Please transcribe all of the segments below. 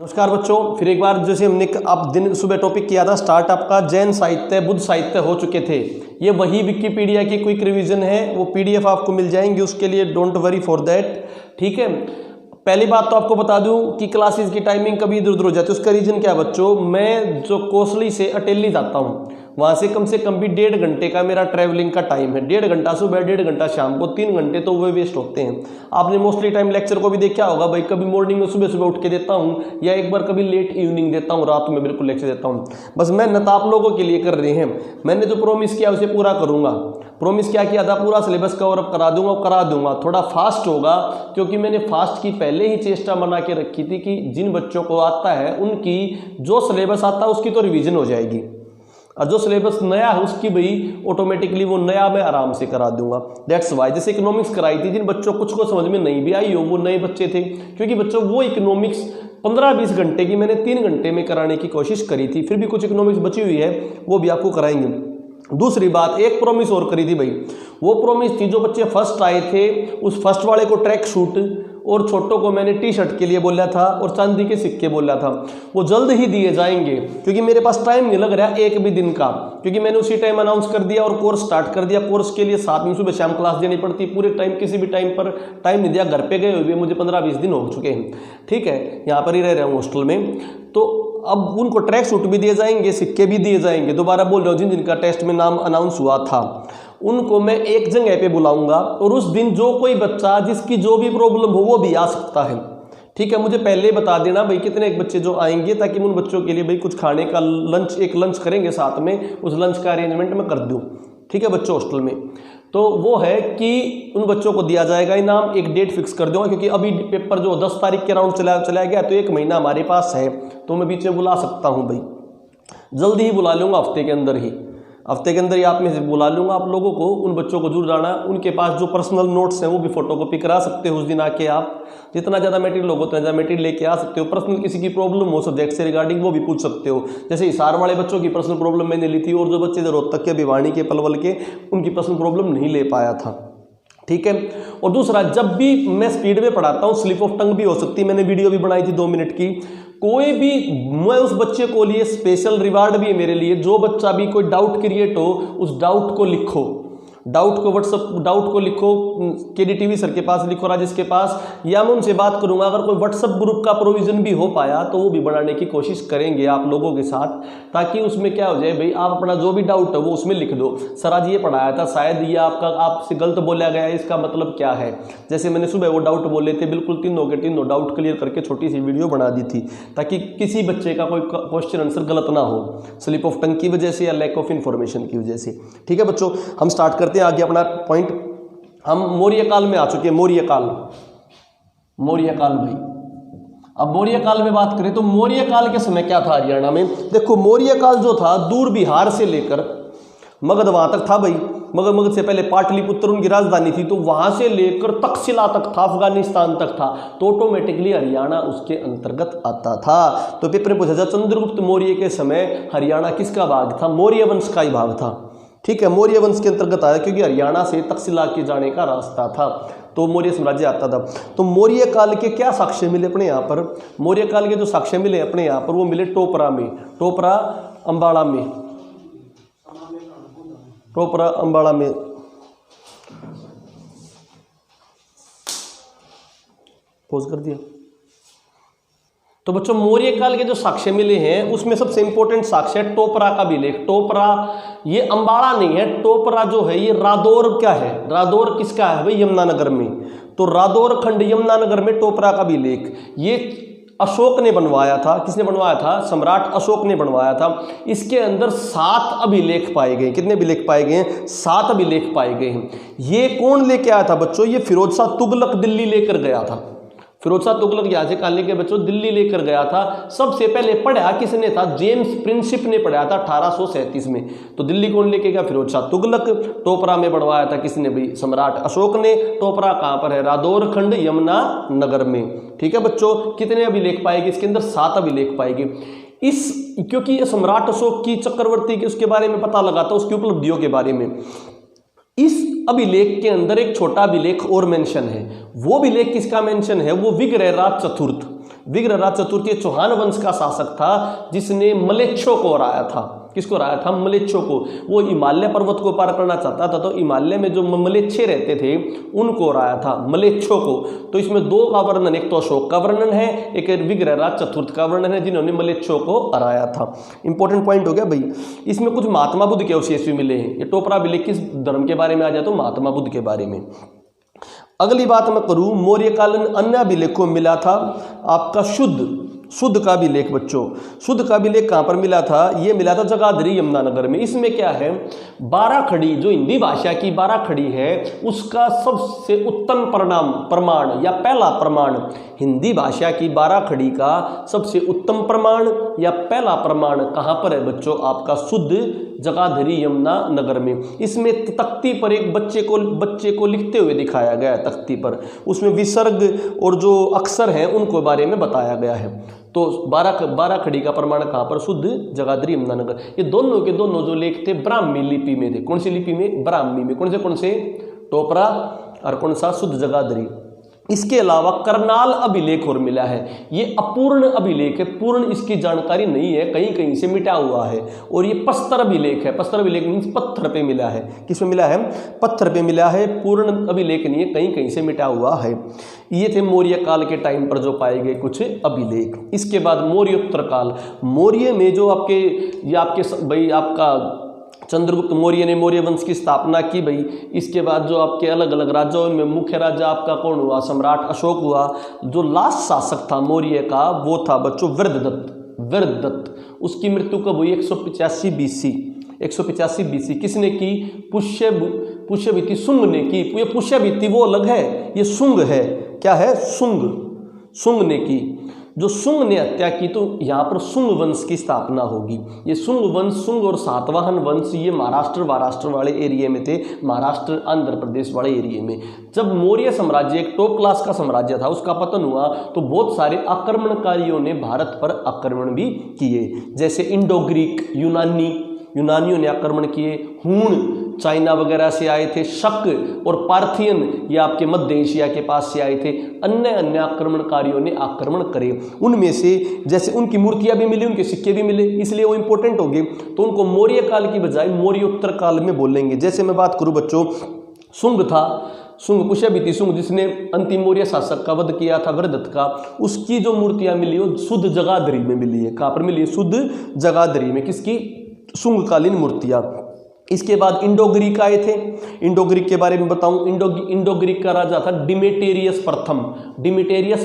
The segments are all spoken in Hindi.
नमस्कार बच्चों, फिर एक बार जैसे हमने अब दिन सुबह टॉपिक किया था स्टार्ट आपका जैन साहित्य बुद्ध साहित्य हो चुके थे। ये वही विकिपीडिया की क्विक रिवीजन है, वो पीडीएफ आपको मिल जाएंगे, उसके लिए डोंट वरी फॉर दैट। ठीक है, पहली बात तो आपको बता दूं कि क्लासेस की टाइमिंग कभी इधर उधर हो जाती है। उसका रीजन क्या है बच्चों, मैं जो कोसली से अटेली जाता हूँ वहां से कम भी 1.5 घंटे का मेरा ट्रैवलिंग का टाइम है। 1.5 घंटा सुबह, 1.5 घंटा शाम को, 3 घंटे तो वो वेस्ट होते हैं। आपने मोस्टली टाइम लेक्चर को भी देखा होगा भाई, कभी मॉर्निंग में सुबह सुबह उठ के देता हूँ या एक बार कभी लेट इवनिंग देता हूँ, रात में बिल्कुल लेक्चर देता हूँ। बस मेहनत आप लोगों के लिए कर रहे हैं, मैंने जो प्रॉमिस किया उसे पूरा करूंगा। प्रॉमिस क्या किया था, पूरा सिलेबस कवर अप करा दूंगा। थोड़ा फास्ट होगा क्योंकि मैंने फास्ट की पहले ही चेष्टा बना के रखी थी कि जिन बच्चों को आता है उनकी जो सिलेबस आता है उसकी तो रिवीजन हो जाएगी, और जो सिलेबस नया है उसकी भाई ऑटोमेटिकली वो नया मैं आराम से करा दूंगा। दैट्स वाई जैसे इकोनॉमिक्स कराई थी, जिन बच्चों कुछ को समझ में नहीं भी आई हो वो नए बच्चे थे, क्योंकि बच्चों वो इकोनॉमिक्स 15-20 घंटे की मैंने 3 घंटे में कराने की कोशिश करी थी। फिर भी कुछ इकोनॉमिक्स बची हुई है, वो भी आपको कराएंगे। दूसरी बात, एक प्रॉमिस और करी थी भाई, वो प्रॉमिस थी जो बच्चे फर्स्ट आए थे उस फर्स्ट वाले को ट्रैक सूट और छोटों को मैंने टी शर्ट के लिए बोला था और चांदी के सिक्के बोला था, वो जल्द ही दिए जाएंगे क्योंकि मेरे पास टाइम नहीं लग रहा एक भी दिन का, क्योंकि मैंने उसी टाइम अनाउंस कर दिया और कोर्स स्टार्ट कर दिया। कोर्स के लिए 7 दिन सुबह शाम क्लास देनी पड़ती, पूरे टाइम किसी भी टाइम पर टाइम नहीं दिया। घर पे गए हुए मुझे 15-20 दिन हो चुके हैं। ठीक है, यहाँ पर ही रह रहा हूँ हॉस्टल में। तो अब उनको ट्रैक सूट भी दिए जाएंगे, सिक्के भी दिए जाएंगे। दोबारा बोल रहा हूँ, जिनका टेस्ट में नाम अनाउंस हुआ था उनको मैं एक जगह पे बुलाऊंगा और उस दिन जो कोई बच्चा जिसकी जो भी प्रॉब्लम हो वो भी आ सकता है। ठीक है, मुझे पहले बता देना भाई कितने एक बच्चे जो आएंगे, ताकि मैं उन बच्चों के लिए भाई कुछ खाने का एक लंच करेंगे साथ में, उस लंच का अरेंजमेंट मैं कर दूं। ठीक है बच्चों, हॉस्टल में तो वो है कि उन बच्चों को दिया जाएगा इनाम। एक डेट फिक्स कर दूंगा क्योंकि अभी पेपर जो 10 तारीख के राउंड चला गया, तो 1 महीना हमारे पास है, तो मैं बीच में बुला सकता हूँ भाई, जल्दी ही बुला लूंगा, हफ्ते के अंदर ही आप में से बुला लूंगा आप लोगों को। उन बच्चों को जरूर आना, उनके पास जो पर्सनल नोट्स हैं वो भी फोटोकॉपी करा सकते हो उस दिन आके। आप जितना ज़्यादा मटेरियल होगा उतना ज़्यादा मटेरियल लेके आ सकते हो। पर्सनल किसी की प्रॉब्लम हो सब्जेक्ट से रिगार्डिंग वो भी पूछ सकते हो। जैसे हिसार वाले बच्चों की पर्सनल प्रॉब्लम मैंने ली थी, और जो बच्चे रोहतक के, भिवानी के, पलवल के, उनकी पर्सनल प्रॉब्लम नहीं ले पाया था। ठीक है, और दूसरा, जब भी मैं स्पीड में पढ़ाता हूँ स्लिप ऑफ टंग भी हो सकती है, मैंने वीडियो भी बनाई थी 2 मिनट की। कोई भी, मैं उस बच्चे को लिए स्पेशल रिवार्ड भी है मेरे लिए, जो बच्चा भी कोई डाउट क्रिएट हो उस डाउट को लिखो, डाउट को व्हाट्सअप डाउट को लिखो, केडीटीवी सर के पास लिखो, राजेश के पास, या मैं उनसे बात करूंगा। अगर कोई व्हाट्सअप ग्रुप का प्रोविजन भी हो पाया तो वो भी बनाने की कोशिश करेंगे आप लोगों के साथ, ताकि उसमें क्या हो जाए भाई, आप अपना जो भी डाउट है वो उसमें लिख दो। सर आज ये पढ़ाया था, शायद ये आपसे गलत बोला गया है, इसका मतलब क्या है। जैसे मैंने सुबह वो डाउट बोले थे, बिल्कुल तीनों डाउट क्लियर करके छोटी सी वीडियो बना दी थी, ताकि किसी बच्चे का कोई क्वेश्चन आंसर गलत ना हो, स्लिप ऑफ टंग की वजह से या लैक ऑफ इन्फॉर्मेशन की वजह से। ठीक है बच्चों, हम स्टार्ट करते हैं आगे अपना पॉइंट। हम मौर्य काल में आ चुके हैं। मौर्य काल भाई, अब मौर्य काल में बात करें तो मौर्य काल के समय क्या था हरियाणा में। देखो, मौर्य काल जो था दूर बिहार से लेकर मगध वहां तक था भाई। मगध से पहले पाटलिपुत्र उनकी राजधानी थी, तो वहां से लेकर तक्षशिला तक था, अफगानिस्तान तक था, तो ऑटोमेटिकली हरियाणा उसके अंतर्गत आता था। तो पेपर में पूछा था चंद्रगुप्त मौर्य के समय हरियाणा किसका भाग था, मौर्य वंश का ही भाग था। ठीक है, मौर्य वंश के अंतर्गत आया क्योंकि हरियाणा से तक्षशिला के जाने का रास्ता था, तो मौर्य साम्राज्य आता था। तो मौर्य काल के क्या साक्ष्य मिले अपने यहाँ पर, मौर्य काल के जो साक्ष्य मिले अपने यहाँ पर वो मिले टोपरा में, टोपरा अंबाड़ा में। पोज कर दिया। तो बच्चों, मौर्य काल के जो साक्ष्य मिले हैं उसमें सबसे इंपॉर्टेंट साक्ष्य है टोपरा का अभिलेख। टोपरा ये अंबाड़ा नहीं है, टोपरा जो है ये रादौर क्या है, रादौर किसका है भाई, यमुनानगर में। तो रादौर खंड यमुनानगर में टोपरा का अभिलेख ये अशोक ने बनवाया था। किसने बनवाया था, सम्राट अशोक ने बनवाया था। इसके अंदर 7 अभिलेख पाए गए। कितने अभिलेख पाए गए हैं, 7 अभिलेख पाए गए हैं। ये कौन लेके आया था बच्चों, ये फिरोज शाह तुगलक दिल्ली लेकर गया था। फिरोज शाह तुगलक यहाँ से काले के बच्चों दिल्ली लेकर गया था। सबसे पहले पढ़ा किसने था, जेम्स प्रिंसिप ने पढ़ाया था 1837 में। तो दिल्ली कौन लेके गया, फिरोज शाह तुगलक। टोपरा में बनवाया था किसने भाई, सम्राट अशोक ने। टोपरा कहाँ पर है, रादौर खंड यमुना नगर में। ठीक है बच्चों, कितने अभिलेख पाएंगे इसके अंदर, 7 अभिलेख पाएंगे। क्योंकि ये सम्राट अशोक की चक्रवर्ती के उसके बारे में पता लगा था, उसकी उपलब्धियों के बारे में। इस अभिलेख के अंदर एक छोटा अभिलेख और मेंशन है। वो अभिलेख किसका मेंशन है, वो विग्रहराज चतुर्थ। विग्रहराज चतुर्थ ये चौहान वंश का शासक था जिसने मलेच्छों को हराया था। किसको हराया था? मलेच्छों को। वो हिमालय पर्वत को पार करना चाहता था, तो हिमालय में जो मलेच्छे रहते थे उनको हराया था, मलेच्छों को। तो इसमें दो का वर्णन, एक तो अशोक का वर्णन है, एक विग्रहराज चतुर्थ का वर्णन है जिन्होंने मलेच्छों को हराया था। इंपॉर्टेंट पॉइंट हो गया भाई। इसमें कुछ महात्मा बुद्ध के अवशेष भी मिले हैं। ये टोपरा अभिलेख किस धर्म के बारे में आ जाए तो महात्मा बुद्ध के बारे में। अगली बात मैं करूं, मौर्य कालीन अन्य अभिलेखों में मिला था आपका शुद्ध का अभिलेख। बच्चों शुद्ध का अभिलेख कहां पर मिला था? ये मिला था जगाधरी यमुनानगर में। इसमें क्या है, 12 खड़ी जो हिंदी भाषा की 12 खड़ी है उसका सबसे उत्तम प्रमाण या पहला प्रमाण, हिंदी भाषा की 12 खड़ी का सबसे उत्तम प्रमाण या पहला प्रमाण कहां पर है बच्चों? आपका शुद्ध जगाधरी यमुनानगर में। इसमें तख्ती पर एक बच्चे को लिखते हुए दिखाया गया है तख्ती पर। उसमें विसर्ग और जो अक्षर हैं उनको बारे में बताया गया है। तो 12 खड़ी का प्रमाण कहां पर? शुद्ध जगाधरी यमुनानगर। ये दोनों के दोनों जो लेख थे ब्राह्मी लिपि में थे। कौन सी लिपि में? ब्राह्मी में। कौन से? टोपरा और कौन सा? शुद्ध जगाधरी। इसके अलावा करनाल अभिलेख और मिला है। ये अपूर्ण अभिलेख है, पूर्ण इसकी जानकारी नहीं है, कहीं कहीं से मिटा हुआ है। और ये पस्तर अभिलेख है। पस्तर अभिलेख मीन्स पत्थर पे मिला है। किसमें मिला है? पत्थर पे मिला है, पूर्ण अभिलेख नहीं है, कहीं कहीं से मिटा हुआ है। ये थे मौर्य काल के टाइम पर जो पाए गए कुछ अभिलेख। इसके बाद मौर्योत्तर काल। मौर्य में जो आपका चंद्रगुप्त मौर्य ने मौर्य वंश की स्थापना की भाई। इसके बाद जो आपके अलग अलग राज्यों में मुख्य राजा आपका कौन हुआ? सम्राट अशोक हुआ। जो लास्ट शासक था मौर्य का वो था बच्चों वृद्धदत्त। उसकी मृत्यु कब हुई? 185 बीसी। 185 बीसी। किसने की? पुष्यभीति शुंग ने की। ये पुष्यभीति वो अलग है, ये शुंग है। क्या है? शुंग ने की। जो शुंग ने हत्या की तो यहाँ पर शुंग वंश की स्थापना होगी। ये शुंग वंश, शुंग और सातवाहन वंश ये महाराष्ट्र वाले एरिया में थे, महाराष्ट्र आंध्र प्रदेश वाले एरिया में। जब मौर्य साम्राज्य एक टॉप क्लास का साम्राज्य था, उसका पतन हुआ तो बहुत सारे आक्रमणकारियों ने भारत पर आक्रमण भी किए। जैसे इंडो ग्रीक यूनानियों ने आक्रमण किए, हूण चाइना वगैरह से आए थे, शक और पार्थियन ये आपके मध्य एशिया के पास से आए थे। अन्य आक्रमणकारियों ने आक्रमण करे। उनमें से जैसे उनकी मूर्तियां भी मिली, उनके सिक्के भी मिले, इसलिए वो इंपॉर्टेंट हो गए। तो उनको मौर्य काल की बजाय मौर्योत्तर काल में बोलेंगे। जैसे मैं बात करूं बच्चों, शुंग पुष्यभीति शुंग जिसने अंतिम मौर्य शासक का वध किया था वृद्धदत्त का, उसकी जो मूर्तियां मिली वो शुद्ध जगाधरी में मिली है। कहां पर मिली है? शुद्ध जगाधरी में। किसकी? शुंगकालीन मूर्तियां। इसके बाद इंडो ग्रीक आए थे। इंडो ग्रीक के बारे में बताऊं, इंडो ग्रीक का राजा था डिमेटेरियस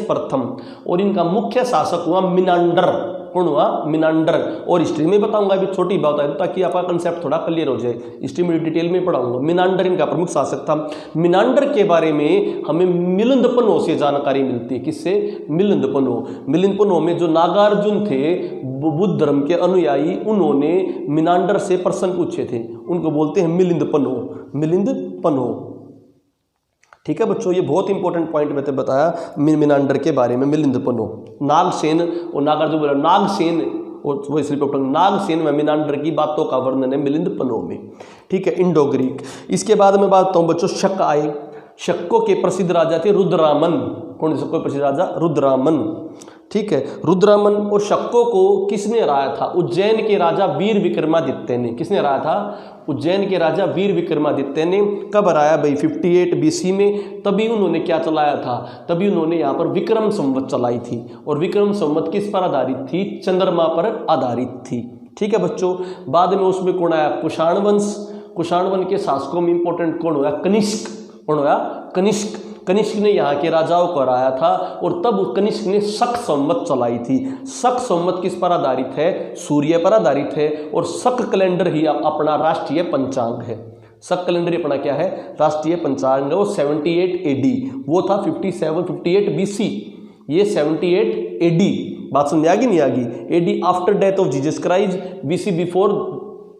प्रथम और इनका मुख्य शासक हुआ मिनांडर। कौन हुआ? मिनांडर। और हिस्ट्री में बताऊंगा, अभी छोटी बात है ताकि आपका कंसेप्ट थोड़ा क्लियर हो जाए। हिस्ट्री में डिटेल में पढ़ाऊंगा। मिनांडर इनका प्रमुख शासक था। मिनांडर के बारे में हमें मिलिंदपनो से जानकारी मिलती है। किससे? मिलिंदपनो में जो नागार्जुन थे बुद्ध धर्म के अनुयायी, उन्होंने मिनांडर से प्रश्न पूछे थे, उनको बोलते हैं मिलिंदपनो। ठीक है बच्चों, ये बहुत इंपॉर्टेंट पॉइंट मैंने बताया मिनांडर के बारे में। मिलिंदपनो, नागसेन और नागार्जुन बोला नागसेन और वो इसलिए नागसेन में मिनांडर की बातों का वर्णन है मिलिंदपनो में। ठीक है, इंडो ग्रीक। इसके बाद मैं बात बताऊं बच्चों, शक आए। शक्कों के प्रसिद्ध राजा थे रुद्रामन। कौन से शक्कों के प्रसिद्ध राजा? रुद्रामन। ठीक है, रुद्रामन और शक्कों को किसने हराया था? उज्जैन के राजा वीर विक्रमादित्य ने। किसने हराया था? उज्जैन के राजा वीर विक्रमादित्य ने। कब हराया भाई? 58 बीसी में। तभी उन्होंने क्या चलाया था? तभी उन्होंने यहाँ पर विक्रम संवत चलाई थी। और विक्रम संवत किस पर आधारित थी? चंद्रमा पर आधारित थी। ठीक है बच्चों, बाद में उसमें कौन आया? कुषाण वंश। कुषाण वंश के शासकों में इंपॉर्टेंट कौन हुआ? कनिष्क। कौन हुआ? कनिष्क। कनिष्क ने यहाँ के राजाओं को हराया था और तब कनिष्क ने शक संवत चलाई थी। शक संवत किस पर आधारित है? सूर्य पर आधारित है। और शक कैलेंडर ही अपना राष्ट्रीय पंचांग है। शक कैलेंडर अपना क्या है? राष्ट्रीय पंचांग है। वो 78 AD, वो था 58 BC, ये 78 AD। बात समझ आ गई नहीं आ गई? AD after death of Jesus Christ, BC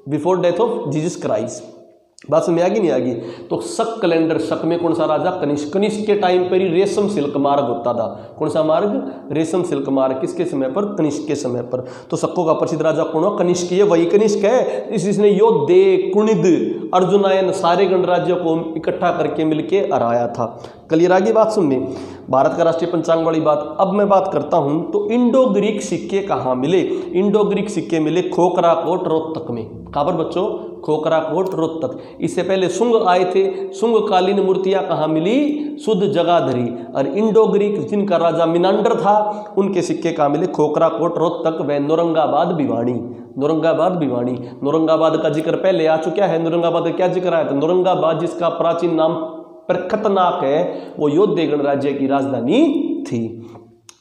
before death of Jesus Christ. बात समझ आ गई नहीं आ गई? तो शक कैलेंडर, शक में कौन सा राजा? कनिष्क। कनिष्क के टाइम पर ही रेशम सिल्क मार्ग होता था। कौन सा मार्ग? रेशम सिल्क मार्ग। किसके समय पर? कनिष्क के समय पर। तो शक्कों का प्रसिद्ध राजा कौन हो? कनिष्क। ये वही कनिष्क है जिसने योद्धे, कुणिद, अर्जुनायन सारे गणराज्यों को इकट्ठा करके मिलके हराया था। क्लियर आ गई बात? सुनने भारत का राष्ट्रीय पंचांग वाली बात। अब मैं बात करता हूं तो इंडो ग्रीक सिक्के कहाँ मिले। इंडो ग्रीक सिक्के मिले खोखराकोट रोहतक में। कहाँ पर बच्चों? खोखराकोट रोहतक। इससे पहले सुंग आए थे। सुंगकालीन मूर्तियां कहाँ मिली? शुद्ध जगाधरी। और इंडो ग्रीक जिनका राजा मिनांडर था उनके सिक्के कहाँ मिले? खोखराकोट रोहतक व नौरंगाबाद भिवानी। नौरंगाबाद भिवानी। नौरंगाबाद का जिक्र पहले आ चुका है। नौरंगाबाद का क्या जिक्र आया था? नौरंगाबाद जिसका प्राचीन नाम प्रखतनाक है, वो योद्धेगण राज्य की राजधानी थी।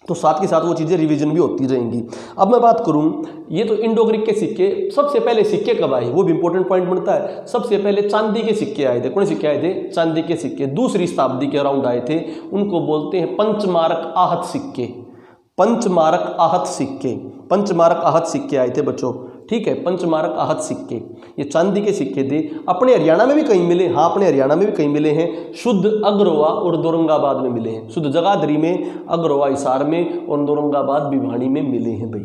तो साथ के साथ वो चीज़ें रिवीजन भी होती रहेंगी। अब मैं बात करूं, ये तो इंडो ग्रीक के सिक्के। सबसे पहले सिक्के कब आए? वो भी इंपॉर्टेंट पॉइंट बनता है। सबसे पहले चांदी के सिक्के आए थे। कौन सिक्के आए थे? चांदी के सिक्के। दूसरी शताब्दी के अराउंड आए थे। उनको बोलते हैं पंचमारक आहत सिक्के। पंचमारक आहत सिक्के। पंचमारक आहत सिक्के आए थे बच्चों, ठीक है। पंचमारक आहत सिक्के ये चांदी के सिक्के थे। अपने हरियाणा में भी कहीं मिले, हाँ अपने हरियाणा में भी कहीं मिले हैं। शुद्ध अग्रवा और औरंगाबाद में मिले हैं। शुद्ध जगाधरी में, अग्रवा हिसार में और औरंगाबाद भिवानी में मिले हैं भाई,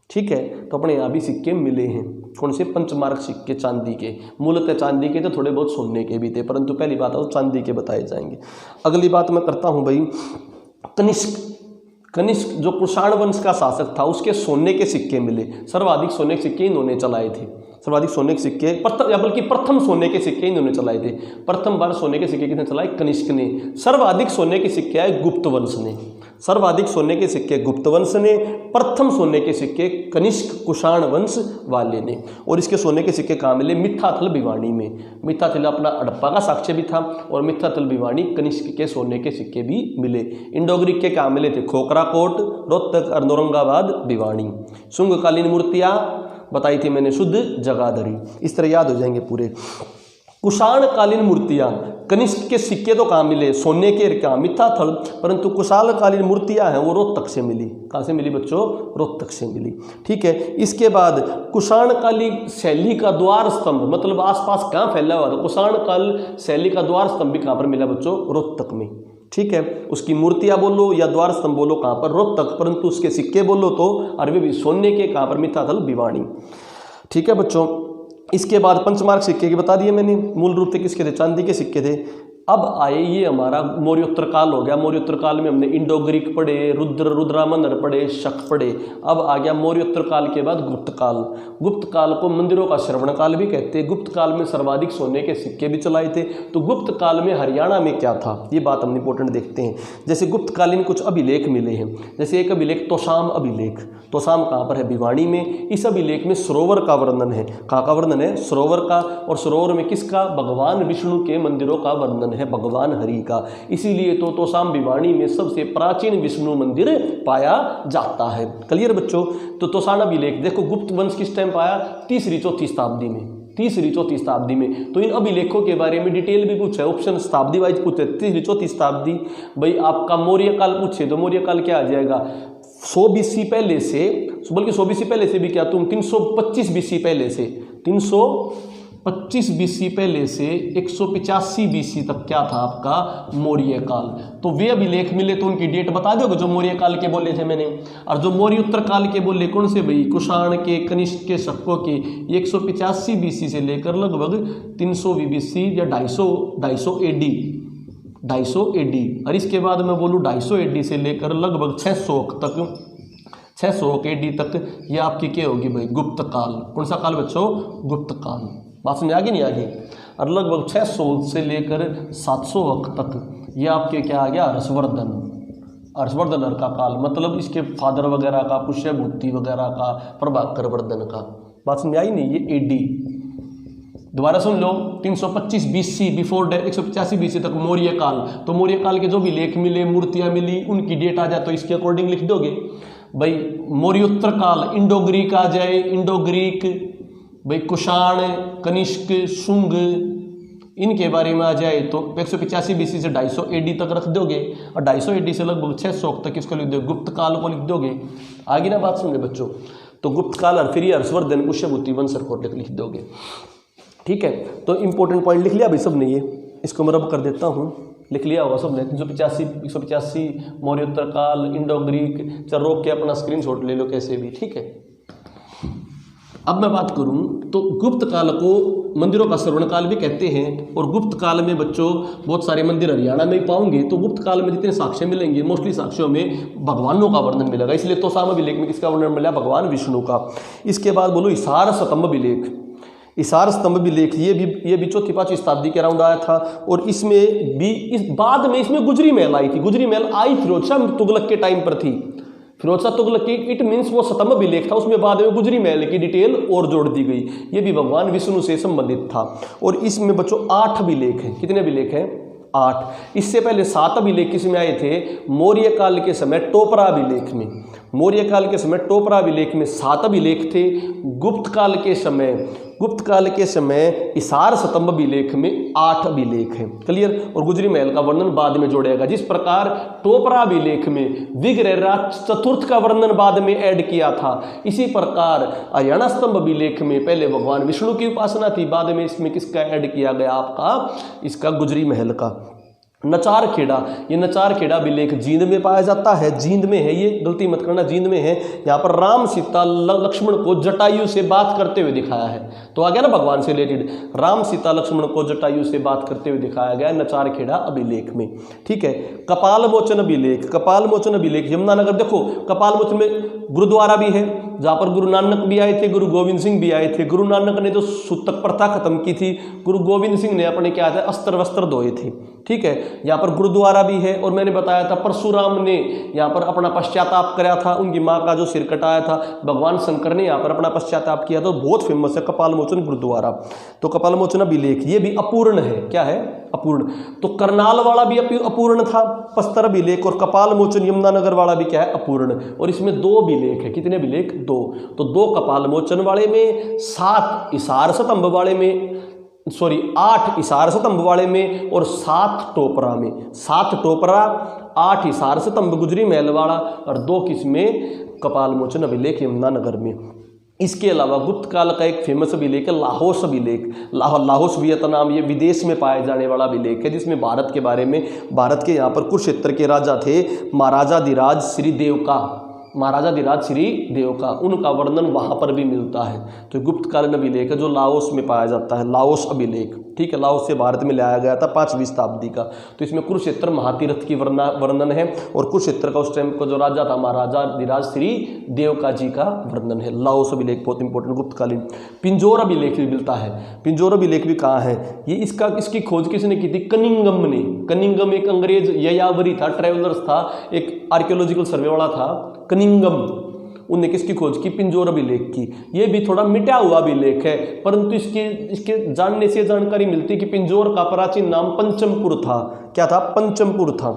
ठीक है। तो अपने यहाँ भी सिक्के मिले हैं। कौन से? पंचमारक सिक्के चांदी के। मूलतः चांदी के थे, थोड़े बहुत सोने के भी थे, परंतु पहली बात तो चांदी के बताए जाएंगे। अगली बात मैं करता हूँ भाई, कनिष्क। कनिष्क जो कुषाण वंश का शासक था, उसके सोने के सिक्के मिले। सर्वाधिक सोने के सिक्के इन्होंने चलाए थे। सर्वाधिक सोने के सिक्के बल्कि प्रथम सोने के सिक्के इन्होंने चलाए थे। प्रथम बार सोने के सिक्के किसने चलाए? कनिष्क ने। सर्वाधिक सोने के सिक्के आए गुप्त वंश ने। सर्वाधिक सोने के सिक्के गुप्त वंश ने। प्रथम सोने के सिक्के कनिष्क कुषाण वंश वाले ने। और इसके सोने के सिक्के कहाँ मिले? मिथ्याथल भिवानी में। मिथ्याथल अपना हड़प्पा का साक्ष्य भी था और मिथ्याथल भिवानी कनिष्क के सोने के सिक्के भी मिले। इंडो ग्रीक के कहाँ मिले थे? खोखराकोट रोहतक और औरंगाबाद भिवानी। शुंगकालीन मूर्तियां बताई थी मैंने, शुद्ध जगाधरी। इस तरह याद हो जाएंगे पूरे। कुषाण कालीन मूर्तियां, कनिष्क के सिक्के तो कहाँ मिले? सोने के क्या? मिथ्याथल। परंतु कुशाल कालीन मूर्तियां हैं वो रोहतक से मिली। कहाँ से मिली बच्चों? रोहतक से मिली, ठीक है। इसके बाद कुषाण काली शैली का द्वार स्तंभ, मतलब आसपास कहाँ फैला हुआ था? कुषाण काल शैली का द्वार स्तंभ भी कहाँ पर मिला बच्चों? रोहतक में, ठीक है। उसकी मूर्तियां बोलो या द्वार स्तंभ बोलो कहाँ पर? रोहतक। परंतु उसके सिक्के बोलो तो अरबी भी सोने के कहाँ पर? मिथ्याथल भिवानी, ठीक है बच्चों। इसके बाद पंचमार्क सिक्के की बता दिए मैंने, मूल रूप से किसके थे? चांदी के सिक्के थे। अब आए ये हमारा मौर्योत्तर काल हो गया। मौर्योत्तर काल में हमने इंडो ग्रीक पढ़े, रुद्रामन्नर पढ़े, शक पढ़े। अब आ गया मौर्योत्तर काल के बाद गुप्त काल। गुप्त काल को मंदिरों का श्रवण काल भी कहते हैं। गुप्त काल में सर्वाधिक सोने के सिक्के भी चलाए थे। तो गुप्त काल में हरियाणा में क्या था, ये बात हम इंपॉर्टेंट देखते हैं। जैसे गुप्त कालीन कुछ अभिलेख मिले हैं। जैसे एक अभिलेख तोशाम अभिलेख। तोशाम कहाँ पर है? भिवानी में। इस अभिलेख में सरोवर का वर्णन है। कहाँ का वर्णन है? सरोवर का। और सरोवर में किसका? भगवान विष्णु के मंदिरों का वर्णन है, भगवान हरि का। इसीलिए तो तोशाम भिवानी में सबसे प्राचीन विष्णु मंदिर पाया जाता है। क्लियर बच्चों? तो तोशाम अभिलेख देखो, गुप्त वंश किस टाइम पाया? 3री-4थी शताब्दी में। 3री-4थी शताब्दी में। तो इन अभिलेखों के बारे में डिटेल भी पूछा है, ऑप्शन शताब्दी वाइज पूछे। 3री-4थी शताब्दी। भाई आपका मौर्य काल पूछे तो मौर्य काल क्या आ जाएगा? 100 BC पहले से, बल्कि 100 BC पहले से भी क्या, तुम 325 BC पहले से, 325 BC पहले से 185 BC तक क्या था आपका? मौर्य काल। तो वे अभिलेख मिले तो उनकी डेट बता दोगे जो मौर्य काल के बोले थे मैंने। और जो मौर्योत्तर काल के बोले कौन से भाई? कुषाण के, कनिष्क के, शकों के। 185 BC से लेकर लगभग 300 BC या 250 AD, 250 AD। और इसके बाद मैं बोलूँ 250 AD से लेकर लगभग 600 तक, 600 AD तक ये आपकी क्या होगी भाई? गुप्त काल। कौन सा काल बच्चों? गुप्त काल। बात समझ आगे नहीं आगे? और लगभग 600 से लेकर 700 तक ये आपके क्या आ गया? हर्षवर्धन, हर्षवर्धन का काल। मतलब इसके फादर वगैरह का, पुष्यभूति वगैरह का, प्रभाकर वर्धन का। बात समझ आई नहीं? ये AD। दोबारा सुन लो, 325 BC बिफोर 185 BC तक मौर्य काल। तो मौर्य काल के जो भी लेख मिले, मूर्तियां मिली, उनकी डेट आ जाए तो इसके अकॉर्डिंग लिख दोगे भाई। मौर्योत्तर काल इंडो ग्रीक आ जाए, इंडो ग्रीक भाई, कुषाण, कनिष्क, शुंग, इनके बारे में आ जाए तो 185 BC से 250 AD तक रख दोगे। और 250 AD से लगभग 600 तक इसको लिख दोगे, गुप्त काल को लिख दोगे। आगे ना बात समझे बच्चों? तो गुप्त काल और फिर हर्षवर्धन, पुष्यभूति वंश को लिख दोगे, ठीक है। तो इंपॉर्टेंट पॉइंट लिख लिया भाई सबने। ये इसको मैं रब कर देता हूँ, लिख लिया होगा सबने। 185 मौर्योत्तर काल, इंडो ग्रीक। चल रोक के अपना स्क्रीनशॉट ले लो कैसे भी, ठीक है। अब मैं बात करूँ तो गुप्त काल को मंदिरों का श्रवण काल भी कहते हैं। और गुप्त काल में बच्चों बहुत सारे मंदिर हरियाणा में ही पाओगे। तो गुप्त काल में जितने साक्ष्य मिलेंगे मोस्टली साक्ष्यों में भगवानों का वर्णन मिलेगा। इसलिए तोसाम अभिलेख में किसका वर्णन मिला? भगवान विष्णु का। इसके बाद बोलो इसार स्तंभ अभिलेख। इसार स्तंभ अभिलेख ये भी चौथी पांचवी शताब्दी के अराउंड आया था। और इसमें भी बाद में इसमें गुजरी महल आई थी। गुजरी महल आई फिरोज शाह तुगलक के टाइम पर थी। फिरोज शाह तुगलक की इट मीन्स वो स्तंभ अभिलेख था, उसमें बाद में गुजरी महल की डिटेल और जोड़ दी गई। ये भी भगवान विष्णु से संबंधित था। और इसमें बच्चों 8 अभिलेख हैं। कितने अभिलेख हैं? 8। इससे पहले 7 अभिलेख किसमें आए थे? मौर्य काल के समय टोपरा अभिलेख में। मौर्य काल के समय टोपरा अभिलेख में 7 अभिलेख थे। गुप्त काल के समय इसार स्तंभ अभिलेख में 8 अभिलेख हैं। क्लियर? और गुजरी महल का वर्णन बाद में जोड़ेगा। जिस प्रकार टोपरा अभिलेख में विग्रहराज चतुर्थ का वर्णन बाद में ऐड किया था, इसी प्रकार हरियाणा स्तंभ अभिलेख में पहले भगवान विष्णु की उपासना थी, बाद में इसमें किसका ऐड किया गया? आपका इसका गुजरी महल का। नचार खेड़ा, ये नचार खेड़ा अभिलेख जींद में पाया जाता है। जींद में है, ये गलती मत करना, जींद में है। यहाँ पर राम सीता लक्ष्मण को जटायु से बात करते हुए दिखाया है। तो आ गया ना भगवान से रिलेटेड, राम सीता लक्ष्मण को जटायु से बात करते हुए दिखाया गया नचार खेड़ा अभिलेख में। ठीक है। कपाल मोचन अभिलेख। कपाल मोचन अभिलेख यमुनानगर। देखो कपाल मोचन में गुरुद्वारा भी है जहाँ पर गुरु नानक भी आए थे, गुरु गोविंद सिंह भी आए थे। गुरु नानक ने तो सूतक प्रथा खत्म की थी, गुरु गोविंद सिंह ने अपने क्या था अस्त्र वस्त्र धोए थे। ठीक है। यहाँ पर गुरुद्वारा भी है। और मैंने बताया था परशुराम ने यहाँ पर अपना पश्चाताप कराया था, उनकी माँ का जो सिर कटाया था, भगवान शंकर ने यहाँ पर अपना पश्चाताप किया था। बहुत फेमस है कपाल मोचन गुरुद्वारा। तो कपाल मोचन अभिलेख ये भी अपूर्ण है। क्या है? अपूर्ण। तो करनाल वाला भी अपूर्ण था पस्तर अभिलेख, और कपाल मोचन यमुनानगर वाला भी क्या है? अपूर्ण। और इसमें 2 अभिलेख है। कितने अभिलेख? 2। तो 2 कपाल मोचन वाले में, 7 इसार स्तंभ वाले में, 8 इसार स्तंभ वाले में, और 7 टोपरा में। 7 टोपरा, 8 इसार स्तंभ गुजरी महल वाला, और 2 किसमें? कपाल मोचन अभिलेख यमुनानगर में। इसके अलावा गुप्त काल का एक फेमस अभिलेख है लाहौस अभिलेख। लाहौस वियतनाम, ये विदेश में पाए जाने वाला अभिलेख है, जिसमें भारत के बारे में, भारत के यहाँ पर कुरुक्षेत्र के राजा थे महाराजाधिराज श्री देव का, महाराजाधिराज श्री देव का, उनका वर्णन वहाँ पर भी मिलता है। तो गुप्तकालीन अभिलेख है जो लाओस में पाया जाता है, लाओस अभिलेख। ठीक है। लाओस से भारत में लाया गया था 5वीं शताब्दी का। तो इसमें कुरुक्षेत्र महातीरथ की वर्णन है, और कुरुक्षेत्र का उस टाइम का जो राजा था महाराजाधिराज श्री देवका जी का वर्णन है। लाओस अभिलेख बहुत इंपॉर्टेंट गुप्तकालीन। पिंजौर अभिलेख भी मिलता है। पिंजौर अभिलेख भी कहाँ है? ये इसकी खोज किसने की थी? कनिंगम ने। कनिंगम एक अंग्रेज यायावरी था, ट्रेवलर्स था, एक आर्कियोलॉजिकल सर्वे वाला था कनिंगम। उनने किसकी खोज की? पिंजौर अभिलेख की। ये भी थोड़ा मिटा हुआ अभिलेख है, परंतु इसके जानने से जानकारी मिलती कि पिंजौर का प्राचीन नाम पंचमपुर था। क्या था? पंचमपुर था।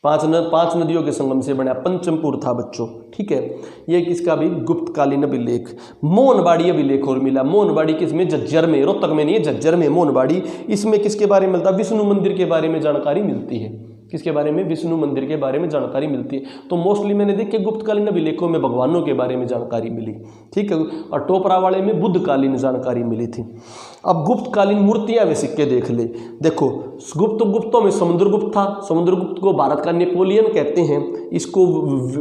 5 नदियों के संगम से बना पंचमपुर था बच्चों। ठीक है। ये किसका भी? गुप्तकालीन अभिलेख। मोहनबाड़ी अभिलेख और मिला। मोहनबाड़ी किसमें? झज्जर में, रोहतक में नहीं है, झज्जर में मोहनबाड़ी। इसमें किसके बारे में मिलता? विष्णु मंदिर के बारे में जानकारी मिलती है। किसके बारे में? विष्णु मंदिर के बारे में जानकारी मिलती है। तो मोस्टली मैंने देखे गुप्तकालीन अभिलेखों में भगवानों के बारे में जानकारी मिली। ठीक है। और टोपरा वाले में बुद्धकालीन जानकारी मिली थी। अब गुप्तकालीन मूर्तियां में सिक्के देख ले। देखो गुप्तों में समुद्रगुप्त था। समुद्रगुप्त को भारत का नेपोलियन कहते हैं। इसको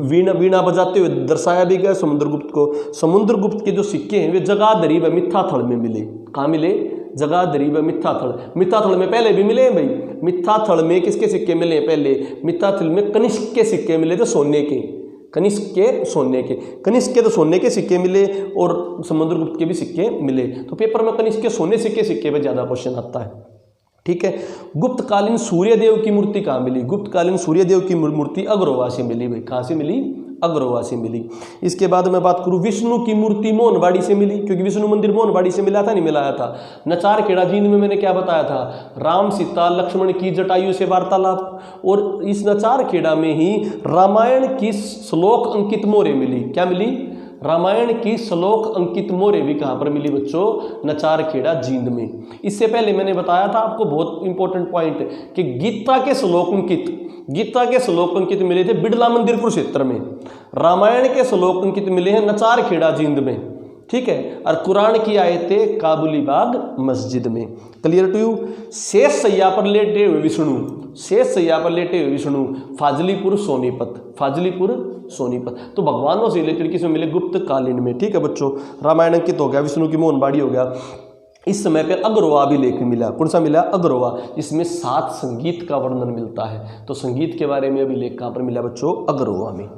वीणा बजाते हुए दर्शाया भी गया समुद्रगुप्त को। समुद्रगुप्त के जो सिक्के हैं वे जगाधरी व मिथ्याथल में मिले। कहाँ मिले? जगाधरी व मिथ्याथल। मिथ्याथल में पहले भी मिले हैं भाई। मिथ्याथल में किसके सिक्के मिले हैं? पहले मिथ्याथल में कनिष्क के सिक्के मिले थे, सोने के। कनिष्क के तो सोने के सिक्के मिले, और समुद्रगुप्त के भी सिक्के मिले। तो पेपर में कनिष्क के सोने सिक्के पे ज्यादा क्वेश्चन आता है। ठीक है। गुप्तकालीन सूर्यदेव की मूर्ति कहाँ मिली? गुप्तकालीन सूर्यदेव की मूर्ति अग्रोवा से मिली भाई। कहाँ से मिली? अग्रोवा से मिली। इसके बाद मैं बात करूं, विष्णु की मूर्ति मोहनबाड़ी से मिली, क्योंकि विष्णु मंदिर मोहनबाड़ी से मिला था, नहीं मिलाया था। नचार खेड़ा जींद में मैंने क्या बताया था? राम सीता लक्ष्मण की जटायु से वार्तालाप। और इस नचार खेड़ा में ही रामायण की श्लोक अंकित मोहरें मिली। क्या मिली? रामायण की श्लोक अंकित मोहरें भी कहाँ पर मिली बच्चों? नचार खेड़ा जींद में। इससे पहले मैंने बताया था आपको बहुत इंपॉर्टेंट पॉइंट कि गीता के श्लोक अंकित मिले थे बिड़ला मंदिर कुरुक्षेत्र में। रामायण के श्लोक अंकित मिले हैं नचार खेड़ा जींद में। ठीक है। और कुरान की आयतें काबुली बाग मस्जिद में। Clear to you? शेष सैया पर लेटे हुए विष्णु शेष शैया पर लेटे हुए विष्णु, फाजलीपुर सोनीपत, फाजलीपुर सोनीपत। तो भगवानों से रिलेटेड किसमें मिले? गुप्त कालीन में। ठीक है बच्चों, रामायण अंकित हो गया, विष्णु की मोहनबाड़ी हो गया। इस समय पे अग्रवा भी लेख मिला। कौन सा मिला? अग्रवा। इसमें 7 संगीत का वर्णन मिलता है। तो संगीत के बारे में अभी लेख कहाँ पर मिला बच्चों? अग्रवा में।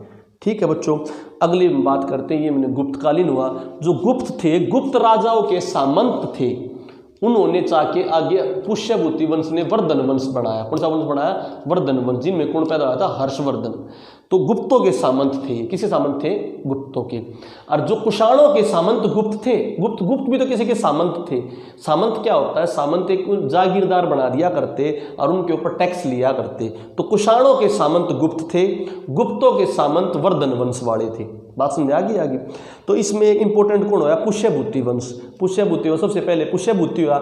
ठीक है बच्चों, अगली बात करते हैं, ये मैंने गुप्तकालीन हुआ। जो गुप्त थे, गुप्त राजाओं के सामंत थे, उन्होंने चाहे आगे पुष्यभूति वंश ने वर्धन वंश बनाया। कौन सा वंश बनाया? वर्धन वंश, जिनमें कौन पैदा हुआ था? हर्षवर्धन। तो गुप्तों के सामंत थे। किसके सामंत थे? गुप्तों के। और जो कुषाणों के सामंत गुप्त थे, गुप्त भी तो किसी के सामंत थे। सामंत क्या होता है? सामंत एक जागीरदार बना दिया करते और उनके ऊपर टैक्स लिया करते। तो कुषाणों के सामंत गुप्त थे, गुप्तों के सामंत वर्धन वंश वाले थे। बात समझ आ गई आगे? तो इसमें एक इंपॉर्टेंट कौन हुआ? पुष्यभूति वंश। पुष्यभूति वंश सबसे पहले पुष्यभूति हुआ।